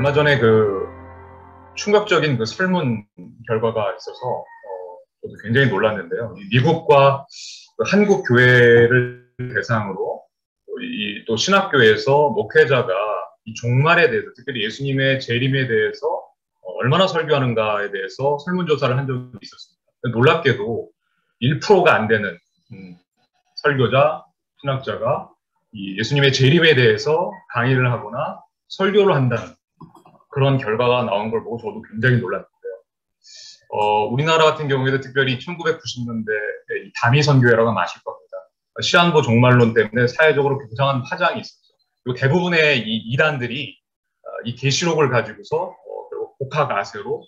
얼마 전에 그 충격적인 그 설문 결과가 있어서 저도 굉장히 놀랐는데요. 미국과 그 한국 교회를 대상으로 또 신학교에서 목회자가 이 종말에 대해서, 특별히 예수님의 재림에 대해서 얼마나 설교하는가에 대해서 설문조사를 한 적이 있었습니다. 놀랍게도 1%가 안 되는 설교자, 신학자가 이 예수님의 재림에 대해서 강의를 하거나 설교를 한다는 그런 결과가 나온 걸 보고 저도 굉장히 놀랐는데요. 우리나라 같은 경우에도 특별히 1990년대에 이 다미선교회라고 아실 겁니다. 시한부 종말론 때문에 사회적으로 굉장한 파장이 있었죠. 그리고 대부분의 이 이단들이 이 계시록을 가지고서 복학 아세로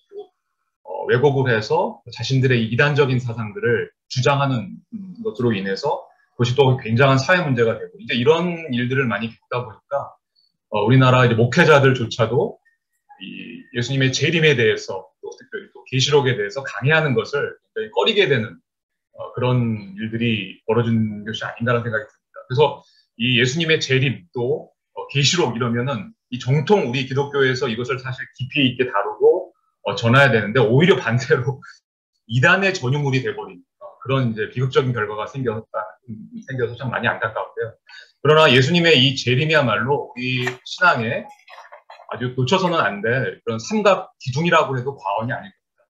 왜곡을 해서 자신들의 이단적인 사상들을 주장하는 것으로 인해서 그것이 또 굉장한 사회 문제가 되고, 이제 이런 일들을 많이 겪다 보니까 우리나라 이제 목회자들조차도 이 예수님의 재림에 대해서, 또 특별히 또 계시록에 대해서 강의하는 것을 굉장히 꺼리게 되는 그런 일들이 벌어진 것이 아닌가라는 생각이 듭니다. 그래서 이 예수님의 재림 또 계시록 이러면은 이 정통 우리 기독교에서 이것을 사실 깊이 있게 다루고 전해야 되는데, 오히려 반대로 이단의 전유물이 돼버린 그런 이제 비극적인 결과가 생겨서 참 많이 안타까운데요. 그러나 예수님의 이 재림이야말로 우리 신앙에 아주 놓쳐서는 안 될 그런 삼각 기둥이라고 해도 과언이 아닐 겁니다.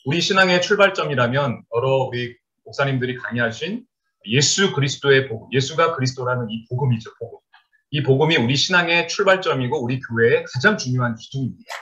우리 신앙의 출발점이라면 여러 우리 목사님들이 강의하신 예수 그리스도의 복음, 예수가 그리스도라는 이 복음이죠, 복음. 이 복음이 우리 신앙의 출발점이고 우리 교회의 가장 중요한 기둥입니다.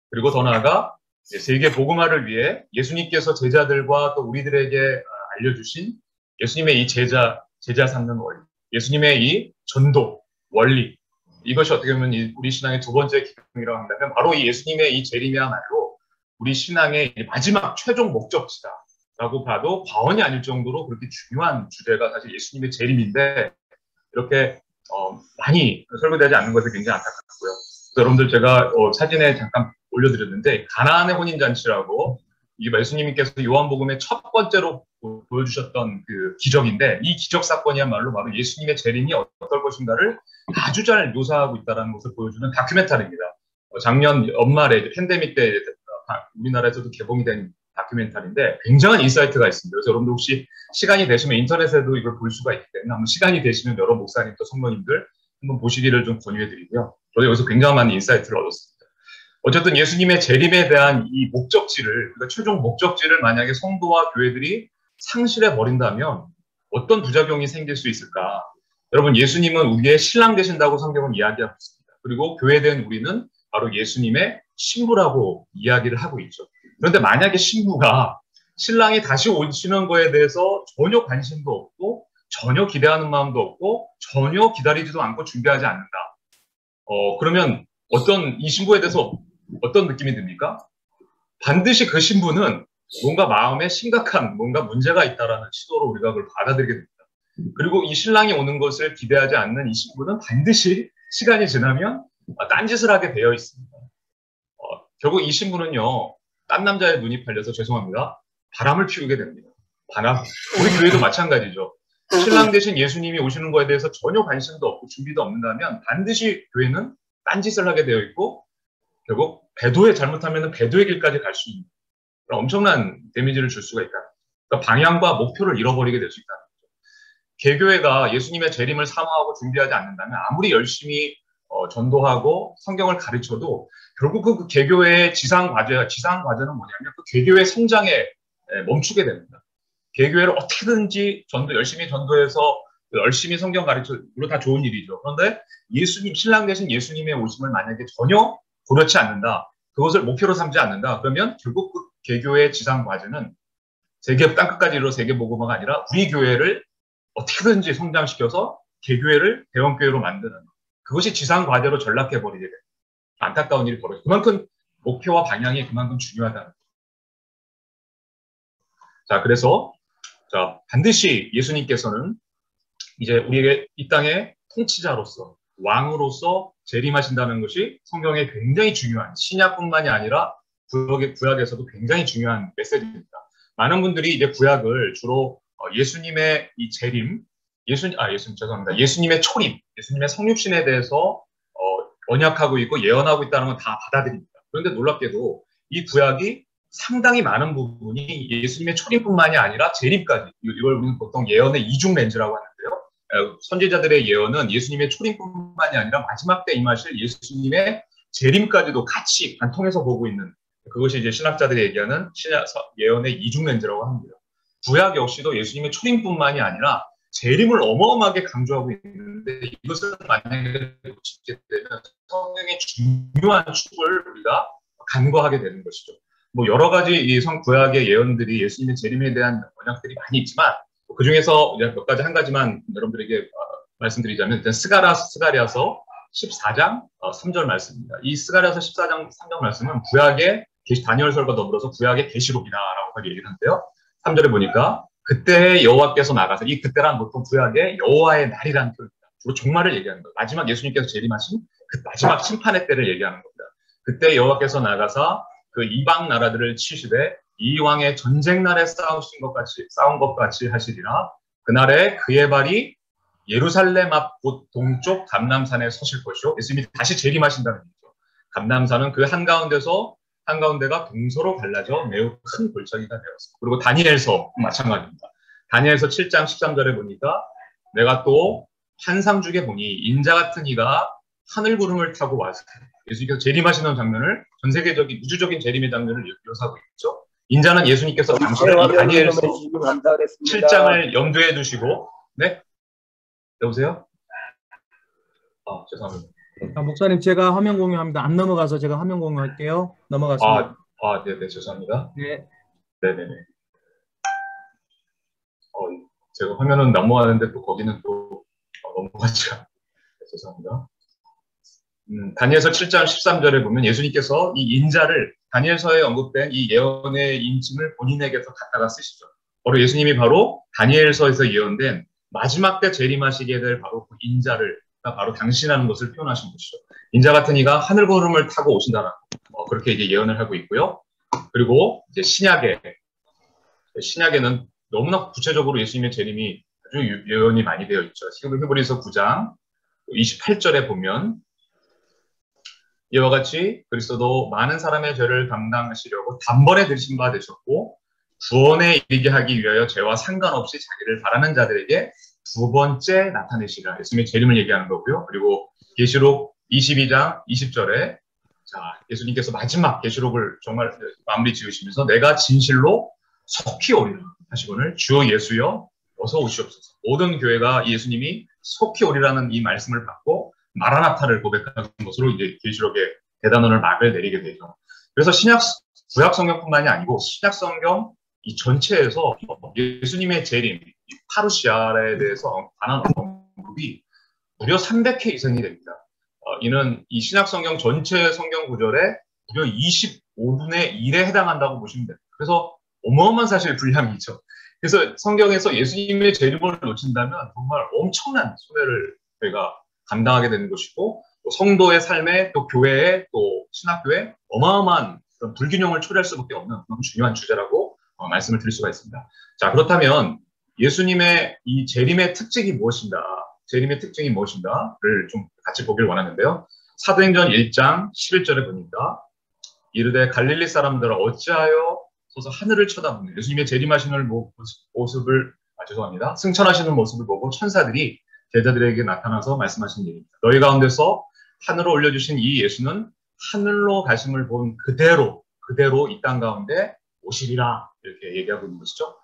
그리고 더 나아가 세계 복음화를 위해 예수님께서 제자들과 또 우리들에게 알려주신 예수님의 이 제자 삼는 원리, 예수님의 이 전도 원리, 이것이 어떻게 보면 우리 신앙의 두 번째 기둥이라고 한다면 바로 이 예수님의 이 재림이야말로 우리 신앙의 마지막 최종 목적지다라고 봐도 과언이 아닐 정도로 그렇게 중요한 주제가 사실 예수님의 재림인데, 이렇게 많이 설교되지 않는 것에 굉장히 안타깝고요. 여러분들 제가 사진에 잠깐 올려드렸는데, 가나안의 혼인잔치라고 이 예수님께서 요한복음의 첫 번째로 보여주셨던 그 기적인데, 이 기적 사건이야말로 바로 예수님의 재림이 어떨 것인가를 아주 잘 묘사하고 있다는 것을 보여주는 다큐멘터리입니다. 작년 연말에 팬데믹 때 우리나라에서도 개봉이 된 다큐멘터리인데 굉장한 인사이트가 있습니다. 그래서 여러분들 혹시 시간이 되시면 인터넷에도 이걸 볼 수가 있기 때문에 한번 시간이 되시면 여러 목사님 또 성도님들 한번 보시기를 좀 권유해드리고요. 저도 여기서 굉장히 많은 인사이트를 얻었습니다. 어쨌든 예수님의 재림에 대한 이 목적지를, 그러니까 최종 목적지를 만약에 성도와 교회들이 상실해 버린다면 어떤 부작용이 생길 수 있을까? 여러분, 예수님은 우리의 신랑 되신다고 성경은 이야기하고 있습니다. 그리고 교회된 우리는 바로 예수님의 신부라고 이야기를 하고 있죠. 그런데 만약에 신부가 신랑이 다시 오시는 거에 대해서 전혀 관심도 없고 전혀 기대하는 마음도 없고 전혀 기다리지도 않고 준비하지 않는다. 그러면 이 신부에 대해서 어떤 느낌이 듭니까? 반드시 그 신부는 뭔가 마음에 심각한 뭔가 문제가 있다라는 시도로 우리가 그걸 받아들이게 됩니다. 그리고 이 신랑이 오는 것을 기대하지 않는 이 신부는 반드시 시간이 지나면 딴짓을 하게 되어 있습니다. 결국 이 신부는요, 딴 남자의 눈이 팔려서 죄송합니다, 바람을 피우게 됩니다. 바람. 우리 교회도 마찬가지죠. 신랑 대신 예수님이 오시는 거에 대해서 전혀 관심도 없고 준비도 없는다면 반드시 교회는 딴짓을 하게 되어 있고, 결국 잘못하면 배도의 길까지 갈 수 있는 그런 엄청난 데미지를 줄 수가 있다. 그러니까 방향과 목표를 잃어버리게 될 수 있다. 개교회가 예수님의 재림을 사모하고 준비하지 않는다면 아무리 열심히 전도하고 성경을 가르쳐도 결국 그 개교회의 지상 과제는 뭐냐면 그 개교회 성장에 멈추게 됩니다. 개교회를 어떻게든지 열심히 전도해서 열심히 성경 가르쳐, 물론 다 좋은 일이죠. 그런데 신랑 대신 예수님의 오심을 만약에 전혀 고려치 않는다, 그것을 목표로 삼지 않는다, 그러면 결국 그 개교회의 지상 과제는 세계 땅끝까지 이르러 세계 복음화가 아니라 우리 교회를 어떻게든지 성장시켜서 개교회를 대형교회로 만드는, 그것이 지상 과제로 전락해버리게 됩니다. 안타까운 일이 벌어져요. 그만큼 목표와 방향이 그만큼 중요하다는 거죠. 자, 그래서 반드시 예수님께서는 이제 우리에게 이 땅의 통치자로서, 왕으로서 재림하신다는 것이 성경에 굉장히 중요한, 신약뿐만이 아니라 구약에서도 굉장히 중요한 메시지입니다. 많은 분들이 이제 구약을 주로 예수님의 이 재림, 예수님의 초림, 예수님의 성육신에 대해서 언약하고 있고 예언하고 있다는 건 다 받아들입니다. 그런데 놀랍게도 이 구약이 상당히 많은 부분이 예수님의 초림뿐만이 아니라 재림까지, 이걸 우리는 보통 예언의 이중 렌즈라고 하는데요. 선지자들의 예언은 예수님의 초림뿐만이 아니라 마지막 때 임하실 예수님의 재림까지도 같이 관통해서 보고 있는, 그것이 이제 신학자들이 얘기하는 예언의 이중 렌즈라고 합니다. 구약 역시도 예수님의 초림뿐만이 아니라 재림을 어마어마하게 강조하고 있는데, 이것을 만약에 놓치게 되면 성경의 중요한 축을 우리가 간과하게 되는 것이죠. 뭐 여러 가지 이 구약의 예언들이 예수님의 재림에 대한 언약들이 많이 있지만, 그 중에서 몇 가지, 한 가지만 여러분들에게 말씀드리자면, 일단 스가랴서 14장 3절 말씀입니다. 이 스가랴서 14장 3절 말씀은 구약의 다니엘서과 더불어서 구약의 계시록이다라고 얘기를 하는데요. 3절에 보니까 그때 여호와께서 나가서, 이 그때란 보통 구약의 여호와의 날이라는 표현입니다. 주로 종말을 얘기하는 거예요. 마지막 예수님께서 재림하신 그 마지막 심판의 때를 얘기하는 겁니다. 그때 여호와께서 나가서 그 이방 나라들을 치시되 이 왕의 전쟁 날에 싸운 것 같이 하시리라. 그날에 그의 발이 예루살렘 앞 곧 동쪽 감람산에 서실 것이요. 예수님이 다시 재림하신다는 얘기죠. 감람산은 그 한가운데가 동서로 갈라져 매우 큰 골짜기가 되었습니다. 그리고 다니엘서 마찬가지입니다. 다니엘서 7장 13절에 보니까 내가 또 환상 중에 보니 인자 같은 이가 하늘 구름을 타고 와서, 예수님께서 재림하시는 장면을, 전 세계적인 우주적인 재림의 장면을 묘사하고 있죠. 인자는 예수님께서 당시에 다니엘서 7장을 염두에 두시고, 네? 여보세요? 죄송합니다. 목사님, 제가 화면 공유합니다. 안 넘어가서 제가 화면 공유할게요. 넘어갔습니다. 네네, 죄송합니다. 네. 네네네. 제가 화면은 넘어가는데 또 거기는 또 넘어가지 않아요. 죄송합니다. 다니엘서 7장 13절에 보면 예수님께서 이 인자를, 다니엘서에 언급된 이 예언의 인칭을 본인에게서 갖다가 쓰시죠. 바로 예수님이 바로 다니엘서에서 예언된 마지막 때 재림하시게 될 바로 그 인자를, 바로 당신이라는 것을 표현하신 것이죠. 인자 같은 이가 하늘 구름을 타고 오신다라고 그렇게 이제 예언을 하고 있고요. 그리고 이제 신약에는 너무나 구체적으로 예수님의 재림이 아주 예언이 많이 되어 있죠. 히브리서 9장 28절에 보면 이와 같이 그리스도도 많은 사람의 죄를 감당하시려고 단번에 들으신 바 되셨고 구원에 이르게 하기 위하여 죄와 상관없이 자기를 바라는 자들에게 두 번째 나타내시라. 예수님의 재림을 얘기하는 거고요. 그리고 계시록 22장 20절에 예수님께서 마지막 계시록을 정말 마무리 지으시면서 내가 진실로 속히 오리라 하시거늘 주여 예수여 어서 오시옵소서. 모든 교회가 예수님이 속히 오리라는 이 말씀을 받고 마라나타를 고백하는 것으로 이제 계시록의 대단원을 막을 내리게 되죠. 그래서 구약 성경뿐만이 아니고 신약 성경 이 전체에서 예수님의 재림, 파루시아에 대해서 관한 언급이 무려 300회 이상이 됩니다. 이는 이 신약 성경 전체 성경 구절의 무려 25분의 1에 해당한다고 보시면 됩니다. 그래서 어마어마한 사실 분량이죠. 그래서 성경에서 예수님의 재림을 놓친다면 정말 엄청난 손해를 저희가 감당하게 되는 것이고, 또 성도의 삶에, 또 교회에, 또 신학교에 어마어마한 그런 불균형을 초래할 수밖에 없는 그런 중요한 주제라고 말씀을 드릴 수가 있습니다. 자, 그렇다면 예수님의 이 재림의 특징이 무엇인가를 좀 같이 보길 원하는데요. 사도행전 1장 11절에 보니까 이르되 갈릴리 사람들아 어찌하여 서서 하늘을 쳐다보며, 예수님의 재림하시는 모습을 승천하시는 모습을 보고 천사들이 제자들에게 나타나서 말씀하신 얘기입니다. 너희 가운데서 하늘로 올려주신 이 예수는 하늘로 가심을 본 그대로 이 땅 가운데 오시리라, 이렇게 얘기하고 있는 것이죠.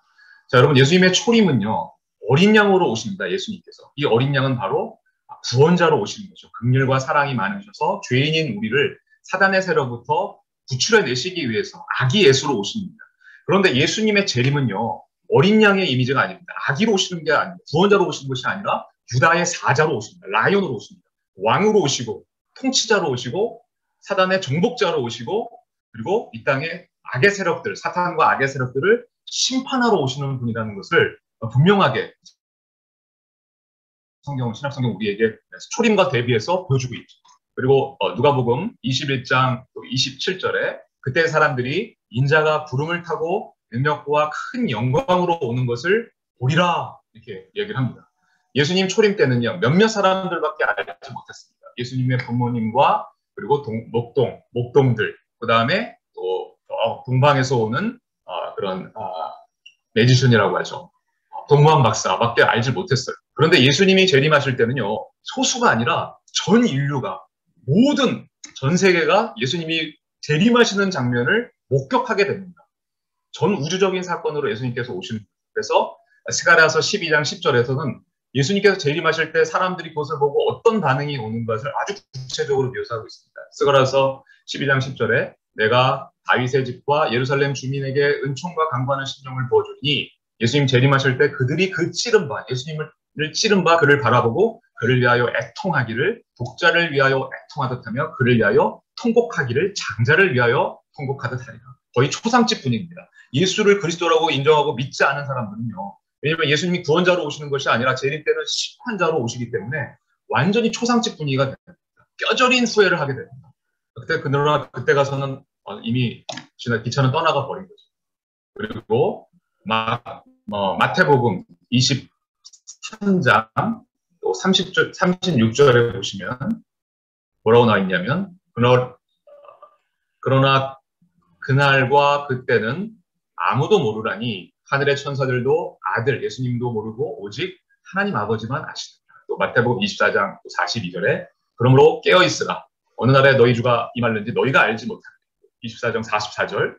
자, 여러분, 예수님의 초림은요, 어린 양으로 오십니다. 예수님께서. 이 어린 양은 바로 구원자로 오시는 거죠. 긍휼과 사랑이 많으셔서 죄인인 우리를 사단의 세로부터 구출해내시기 위해서 아기 예수로 오십니다. 그런데 예수님의 재림은요, 어린 양의 이미지가 아닙니다. 아기로 오시는 게 아닙니다. 구원자로 오시는 것이 아니라 유다의 사자로 오십니다. 라이온으로 오십니다. 왕으로 오시고, 통치자로 오시고, 사단의 정복자로 오시고, 그리고 이 땅의 악의 세력들, 사탄과 악의 세력들을 심판하러 오시는 분이라는 것을 분명하게 신약 성경 우리에게 초림과 대비해서 보여주고 있죠. 그리고 누가복음 21장 27절에 그때 사람들이 인자가 구름을 타고 능력과 큰 영광으로 오는 것을 보리라, 이렇게 얘기를 합니다. 예수님 초림 때는요, 몇몇 사람들밖에 알지 못했습니다. 예수님의 부모님과 그리고 목동들, 그 다음에 또 동방에서 오는 그런 매지션이라고 하죠. 동무한 박사밖에 알지 못했어요. 그런데 예수님이 재림하실 때는요, 소수가 아니라 전 인류가, 모든 전 세계가 예수님이 재림하시는 장면을 목격하게 됩니다. 전 우주적인 사건으로 예수님께서 오시는 거예요. 그래서 스가랴서 12장 10절에서는 예수님께서 재림하실 때 사람들이 그것을 보고 어떤 반응이 오는 것을 아주 구체적으로 묘사하고 있습니다. 스가랴서 12장 10절에 내가 다윗의 집과 예루살렘 주민에게 은총과 강구하는 심령을 부어주니 예수님 재림하실 때 그들이 그 찌른 바, 예수님을 찌른 바 그를 바라보고 그를 위하여 애통하기를 독자를 위하여 애통하듯 하며 그를 위하여 통곡하기를 장자를 위하여 통곡하듯 하리라. 거의 초상집 분위기입니다. 예수를 그리스도라고 인정하고 믿지 않은 사람들은요. 왜냐하면 예수님이 구원자로 오시는 것이 아니라 재림 때는 심판자로 오시기 때문에 완전히 초상집 분위기가 됩니다. 뼈저린 후회를 하게 됩니다. 그러나 그때 가서는 이미 기차는 떠나가 버린 거죠. 그리고 마태복음 23장 또 36절에 보시면 뭐라고 나와 있냐면 그러나 그날과 그때는 아무도 모르라니 하늘의 천사들도 아들 예수님도 모르고 오직 하나님 아버지만 아시느니라. 또 마태복음 24장 42절에 그러므로 깨어있으라. 어느 날에 너희 주가 임할는지 너희가 알지 못하느니라. 24장 44절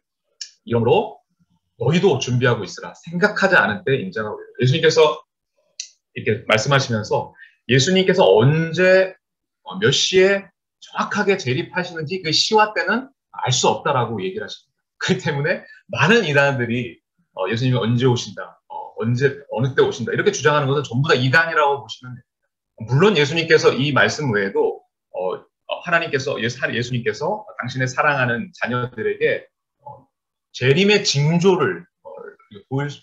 이러므로 너희도 준비하고 있으라. 생각하지 않은 때 인자가 오리라. 예수님께서 이렇게 말씀하시면서 예수님께서 언제 몇 시에 정확하게 재림하시는지 그 시와 때는 알 수 없다라고 얘기를 하십니다. 그렇기 때문에 많은 이단들이 예수님이 언제 오신다, 어느 때 오신다 이렇게 주장하는 것은 전부 다 이단이라고 보시면 됩니다. 물론 예수님께서 이 말씀 외에도 예수님께서 당신의 사랑하는 자녀들에게 재림의 징조를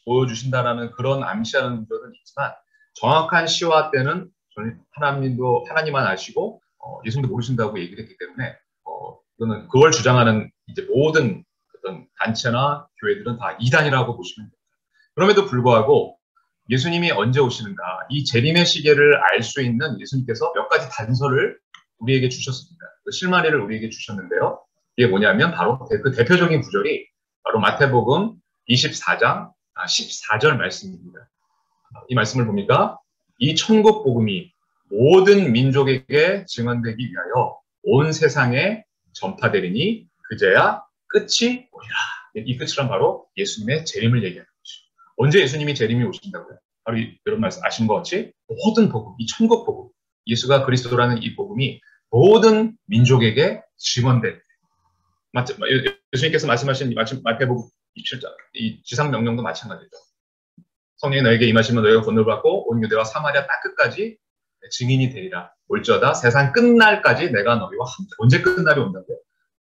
보여주신다라는 그런 암시하는 것은 있지만 정확한 시와 때는 하나님만 아시고 예수님도 모르신다고 얘기를 했기 때문에 이거는 그걸 주장하는 이제 모든 어떤 단체나 교회들은 다 이단이라고 보시면 됩니다. 그럼에도 불구하고 예수님이 언제 오시는가 이 재림의 시계를 알 수 있는 예수님께서 몇 가지 단서를 우리에게 주셨습니다. 그 실마리를 우리에게 주셨는데요. 이게 뭐냐면 바로 그 대표적인 구절이 바로 마태복음 24장 14절 말씀입니다. 이 말씀을 보니까 이 천국 복음이 모든 민족에게 증언되기 위하여 온 세상에 전파되리니 그제야 끝이 오리라. 이 끝이란 바로 예수님의 재림을 얘기하는 것이죠. 언제 예수님이 재림이 오신다고요? 바로 여러분 말씀 아시는 것 같이 모든 복음, 이 천국 복음, 예수가 그리스도라는 이 복음이 모든 민족에게 증언될 때. 예수님께서 말씀하신 마태복음 27장, 이 지상 명령도 마찬가지죠. 성령이 너에게 임하시면 너희가 권능을 받고 온 유대와 사마리아 땅 끝까지 증인이 되리라. 올지어다 세상 끝날까지 내가 너희와 함께. 언제 끝날이 온다고요?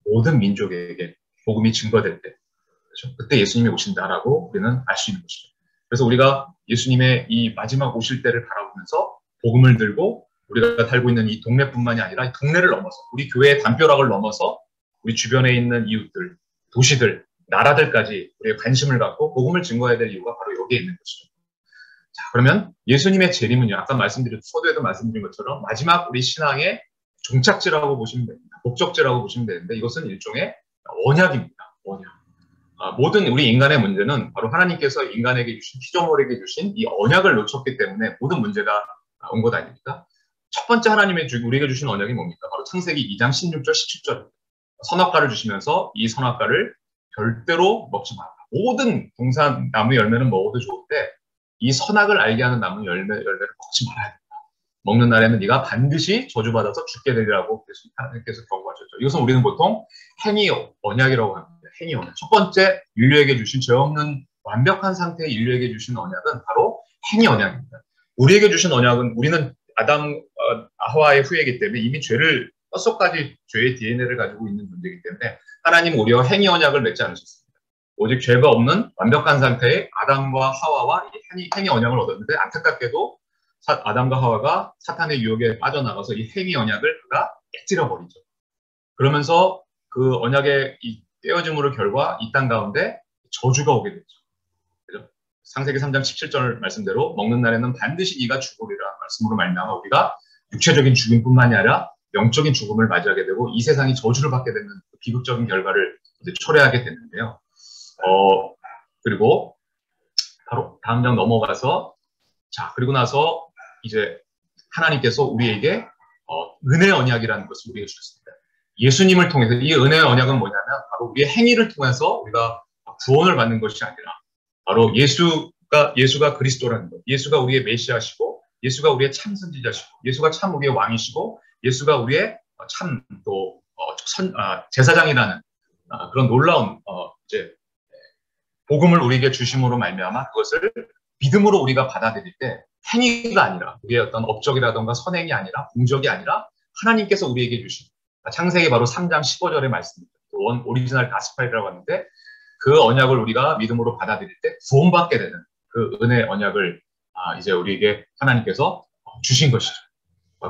모든 민족에게 복음이 증거될 때. 그렇죠? 그때 예수님이 오신다라고 우리는 알 수 있는 것이죠. 그래서 우리가 예수님의 이 마지막 오실 때를 바라보면서 복음을 들고 우리가 살고 있는 이 동네뿐만이 아니라 이 동네를 넘어서 우리 교회의 담벼락을 넘어서 우리 주변에 있는 이웃들, 도시들, 나라들까지 우리의 관심을 갖고 복음을 증거해야 될 이유가 바로 여기에 있는 것이죠. 자, 그러면 예수님의 재림은요. 아까 서두에도 말씀드린 것처럼 마지막 우리 신앙의 종착지라고 보시면 됩니다. 목적지라고 보시면 되는데 이것은 일종의 언약입니다. 언약. 모든 우리 인간의 문제는 바로 하나님께서 인간에게 주신, 피조물에게 주신 이 언약을 놓쳤기 때문에 모든 문제가 온 것 아닙니까? 첫 번째 우리에게 주신 언약이 뭡니까? 바로 창세기 2장 16절, 17절. 선악과를 주시면서 이 선악과를 절대로 먹지 마라. 모든 동산 나무 열매는 먹어도 좋은데 이 선악을 알게 하는 나무 열매를 먹지 말아야 된다. 먹는 날에는 네가 반드시 저주받아서 죽게 되리라고 하나님께서 경고하셨죠. 이것은 우리는 보통 행위 언약이라고 합니다. 행위 언약. 첫 번째 인류에게 주신 죄 없는 완벽한 상태의 인류에게 주신 언약은 바로 행위 언약입니다. 우리에게 주신 언약은 우리는 하와의 후예이기 때문에 이미 죄를 뼛속까지 죄의 DNA를 가지고 있는 문제이기 때문에 하나님은 우리와 행위 언약을 맺지 않으셨습니다. 오직 죄가 없는 완벽한 상태의 아담과 하와와 행위 언약을 얻었는데 안타깝게도 아담과 하와가 사탄의 유혹에 빠져나가서 이 행위 언약을 그가 깨뜨려 버리죠. 그러면서 그 언약의 이 깨어짐으로 결과 이 땅 가운데 저주가 오게 되죠. 그죠? 창세기 3장 17절 말씀대로 먹는 날에는 반드시 네가 죽으리라 말씀으로 말미암아 우리가 육체적인 죽음뿐만이 아니라 영적인 죽음을 맞이하게 되고 이 세상이 저주를 받게 되는 그 비극적인 결과를 이제 초래하게 됐는데요. 그리고 바로 다음 장 넘어가서 자, 그리고 나서 이제 하나님께서 우리에게 은혜의 언약이라는 것을 우리에게 주셨습니다. 예수님을 통해서 이 은혜의 언약은 뭐냐면 바로 우리의 행위를 통해서 우리가 구원을 받는 것이 아니라 바로 예수가 그리스도라는 것, 예수가 우리의 메시아시고 예수가 우리의 참 선지자시고 예수가 참 우리의 왕이시고 예수가 우리의 참 또 제사장이라는 그런 놀라운 이제 복음을 우리에게 주심으로 말미암아 그것을 믿음으로 우리가 받아들일 때 행위가 아니라 우리의 어떤 업적이라든가 선행이 아니라 공적이 아니라 하나님께서 우리에게 주신 창세기 바로 3장 15절의 말씀입니다. 원 오리지널 가스펠이라고 하는데 그 언약을 우리가 믿음으로 받아들일 때 구원받게 되는 그 은혜 언약을 이제 우리에게 하나님께서 주신 것이죠.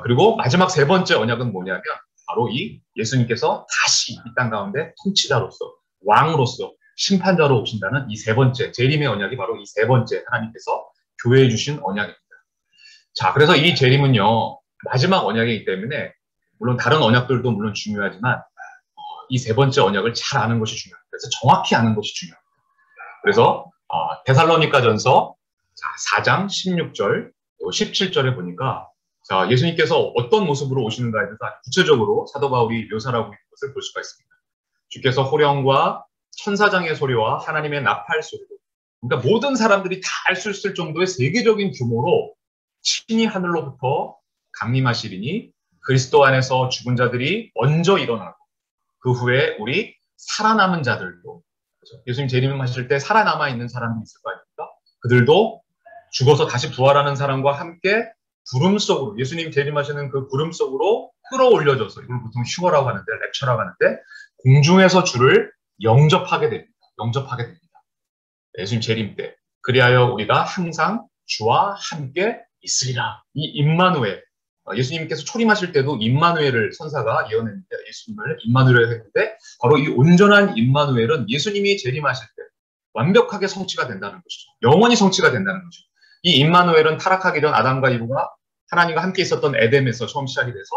그리고 마지막 세 번째 언약은 뭐냐면 바로 이 예수님께서 다시 이 땅 가운데 통치자로서 왕으로서 심판자로 오신다는 이 세 번째 재림의 언약이 바로 이 세 번째 하나님께서 교회에 주신 언약입니다. 자, 그래서 이 재림은요 마지막 언약이기 때문에 물론 다른 언약들도 물론 중요하지만 이 세 번째 언약을 잘 아는 것이 중요합니다. 그래서 정확히 아는 것이 중요합니다. 그래서 데살로니가전서 4장 16절 17절에 보니까 자, 예수님께서 어떤 모습으로 오시는가에 대해서 구체적으로 사도 바울이 묘사를 하고 있는 것을 볼 수가 있습니다. 주께서 호령과 천사장의 소리와 하나님의 나팔 소리로 그러니까 모든 사람들이 다 알 수 있을 정도의 세계적인 규모로 친히 하늘로부터 강림하시리니 그리스도 안에서 죽은 자들이 먼저 일어나고 그 후에 우리 살아남은 자들도 그렇죠? 예수님 재림하실 때 살아남아 있는 사람이 있을 거 아닙니까? 그들도 죽어서 다시 부활하는 사람과 함께 구름 속으로 예수님 재림하시는 그 구름 속으로 끌어올려져서 이걸 보통 휴거라고 하는데 랩처라고 하는데 공중에서 주를 영접하게 됩니다. 영접하게 됩니다. 예수님 재림 때 그리하여 우리가 항상 주와 함께 있으리라. 이 임마누엘 예수님께서 초림하실 때도 임마누엘을 선사가 예언했는데 예수님을 임마누엘을 했는데 바로 이 온전한 임마누엘은 예수님이 재림하실 때 완벽하게 성취가 된다는 것이죠. 영원히 성취가 된다는 거죠. 이 임마누엘은 타락하기 전 아담과 이브가 하나님과 함께 있었던 에덴에서 처음 시작이 돼서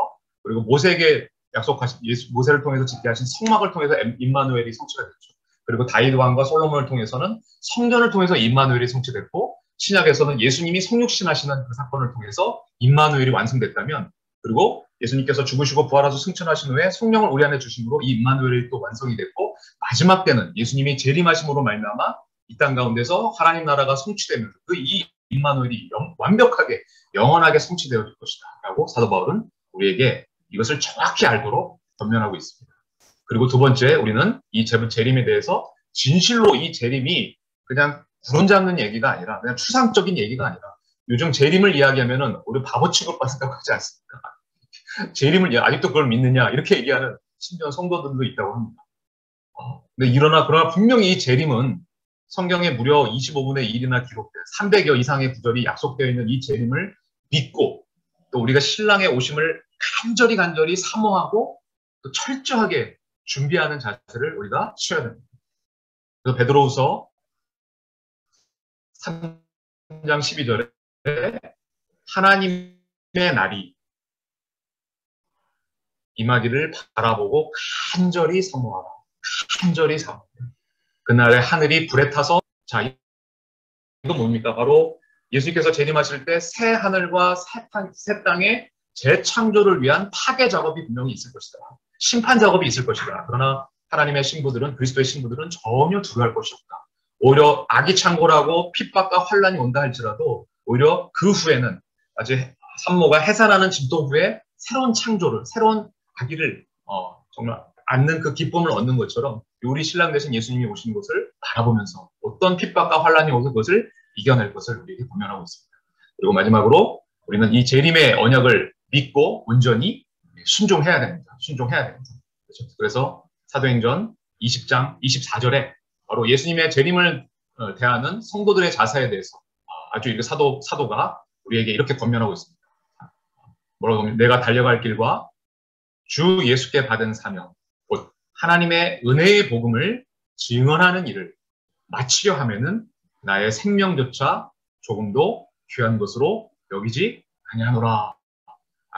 그리고 모세에게 약속하신 모세를 통해서 짓게 하신 성막을 통해서 임마누엘이 성취가 됐죠. 그리고 다윗 왕과 솔로몬을 통해서는 성전을 통해서 임마누엘이 성취됐고 신약에서는 예수님이 성육신하시는 그 사건을 통해서 임마누엘이 완성됐다면 그리고 예수님께서 죽으시고 부활하셔서 승천하신 후에 성령을 우리 안에 주심으로 이 임마누엘이 또 완성이 됐고 마지막 때는 예수님이 재림하심으로 말미암아 이 땅 가운데서 하나님 나라가 성취되면서 그 이 임마누엘이 완벽하게 영원하게 성취되어질 것이다 라고 사도 바울은 우리에게 이것을 정확히 알도록 권면하고 있습니다. 그리고 두 번째 우리는 이 재림에 대해서 진실로 이 재림이 그냥 구름 잡는 얘기가 아니라 그냥 추상적인 얘기가 아니라 요즘 재림을 이야기하면은 우리 바보 취급받는다고 하지 않습니까? 재림을 아직도 그걸 믿느냐 이렇게 얘기하는 심지어 성도들도 있다고 합니다. 근데 그러나 분명히 이 재림은 성경에 무려 25분의 1이나 기록된 300여 이상의 구절이 약속되어 있는 이 재림을 믿고 또 우리가 신랑의 오심을 간절히 사모하고 또 철저하게 준비하는 자세를 우리가 취해야 됩니다. 그래서 베드로후서 3장 12절에 하나님의 날이 임하기를 바라보고 간절히 사모하라. 간절히 사모하라. 그날에 하늘이 불에 타서 자 이거 뭡니까? 바로 예수님께서 재림하실 때 새 하늘과 새 땅의 재창조를 위한 파괴 작업이 분명히 있을 것이다. 심판 작업이 있을 것이다. 그러나 하나님의 신부들은 그리스도의 신부들은 전혀 두려워할 것이 없다. 오히려 악이 창궐하고 핍박과 환란이 온다 할지라도 오히려 그 후에는 아직 산모가 해산하는 진동 후에 새로운 창조를 새로운 아기를 정말 않는 그 기쁨을 얻는 것처럼 우리 신랑 되신 예수님이 오신 것을 바라보면서 어떤 핍박과 환란이 오서 그것을 이겨낼 것을 우리에게 권면하고 있습니다. 그리고 마지막으로 우리는 이 재림의 언약을 믿고 온전히 순종해야 됩니다. 순종해야 됩니다. 그래서 사도행전 20장 24절에 바로 예수님의 재림을 대하는 성도들의 자세에 대해서 아주 이렇게 사도가 우리에게 이렇게 권면하고 있습니다. 뭐라고 하면 내가 달려갈 길과 주 예수께 받은 사명 곧 하나님의 은혜의 복음을 증언하는 일을 마치려 하면은 나의 생명조차 조금도 귀한 것으로 여기지 아니하노라.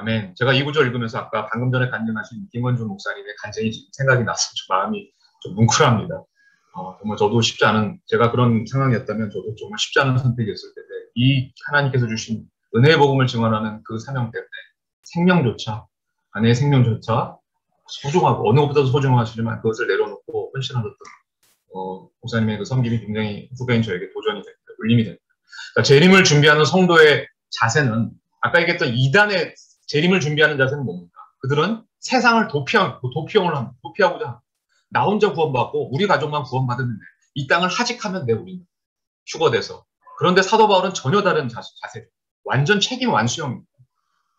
아멘. 제가 이 구절 읽으면서 아까 방금 전에 간증하신 김원준 목사님의 간증이 지금 생각이 나서 좀 마음이 좀 뭉클합니다. 정말 저도 쉽지 않은, 제가 그런 상황이었다면 저도 정말 쉽지 않은 선택이었을 텐데, 이 하나님께서 주신 은혜의 복음을 증언하는 그 사명 때문에 생명조차, 아내의 생명조차 소중하고, 어느 것보다도 소중하시지만 그것을 내려놓고 헌신하셨던 목사님의 그 섬김이 굉장히 후배인 저에게 도전이 됩니다. 울림이 됩니다. 그러니까 재림을 준비하는 성도의 자세는, 아까 얘기했던 이단의 재림을 준비하는 자세는 뭡니까? 그들은 세상을 도피형을 합니다. 도피하고자 합니다. 나 혼자 구원받고 우리 가족만 구원받으면 돼. 이 땅을 하직하면 돼, 우리는. 휴거돼서. 그런데 사도 바울은 전혀 다른 자세죠. 완전 책임 완수형입니다.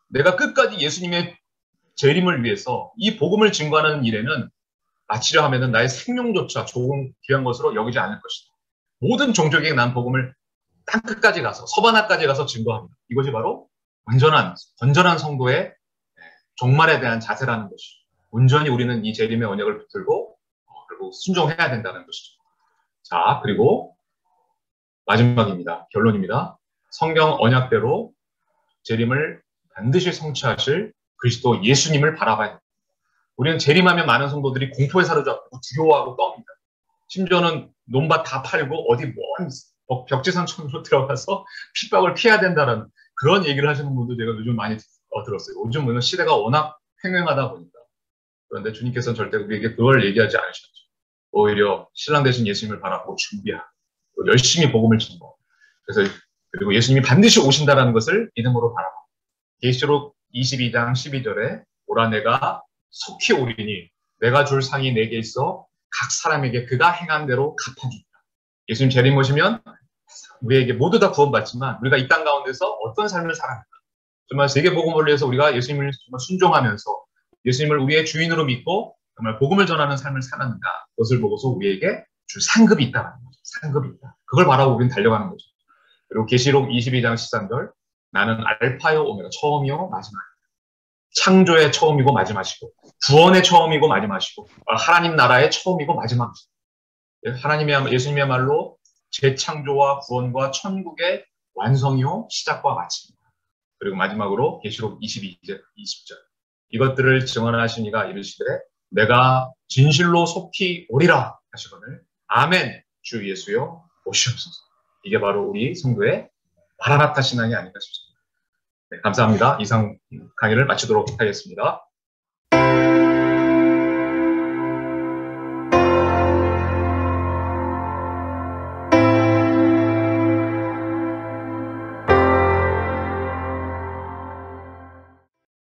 내가 끝까지 예수님의 재림을 위해서 이 복음을 증거하는 일에는 마치려 하면은 나의 생명조차 좋은 귀한 것으로 여기지 않을 것이다. 모든 종족에게 난 복음을 땅 끝까지 가서, 서바나까지 가서 증거합니다. 이것이 바로 건전한 성도의 종말에 대한 자세라는 것이죠. 온전히 우리는 이 재림의 언약을 붙들고 그리고 순종해야 된다는 것이죠. 자, 그리고 마지막입니다. 결론입니다. 성경 언약대로 재림을 반드시 성취하실 그리스도 예수님을 바라봐야 합니다. 우리는 재림하면 많은 성도들이 공포에 사로잡고 두려워하고 떠옵니다. 심지어는 논밭 다 팔고 어디 먼 벽지상촌으로 들어가서 핍박을 피해야 된다는 그런 얘기를 하시는 분도 제가 요즘 많이 들었어요. 요즘은 시대가 워낙 횡행하다 보니까. 그런데 주님께서는 절대 우리에게 그걸 얘기하지 않으셨죠. 오히려 신랑 되신 예수님을 바라보고 준비하고 열심히 복음을 증거. 그리고 예수님이 반드시 오신다라는 것을 믿음으로 바라보고. 계시록 22장 12절에 오라 내가 속히 오리니 내가 줄 상이 내게 있어 각 사람에게 그가 행한 대로 갚아준다. 예수님 재림 오시면 우리에게 모두 다 구원받지만 우리가 이 땅 가운데서 어떤 삶을 살아갈까? 정말 세계 복음을 위해서 우리가 예수님을 정말 순종하면서 예수님을 우리의 주인으로 믿고 정말 복음을 전하는 삶을 살았는가? 그것을 보고서 우리에게 줄 상급이 있다는 거죠. 상급이 있다. 그걸 바라고 우리는 달려가는 거죠. 그리고 계시록 22장 13절 나는 알파요 오메가 처음이요 마지막이다. 창조의 처음이고 마지막이고 구원의 처음이고 마지막이고 하나님 나라의 처음이고 마지막이고 예수님이야말로 재창조와 구원과 천국의 완성이요 시작과 마침입니다. 그리고 마지막으로 계시록 22절 20절 이것들을 증언하신 이가 이르시되 내가 진실로 속히 오리라 하시거늘 아멘 주 예수여 오시옵소서. 이게 바로 우리 성도의 마라나타 신앙이 아닌가 싶습니다. 네, 감사합니다. 이상 강의를 마치도록 하겠습니다.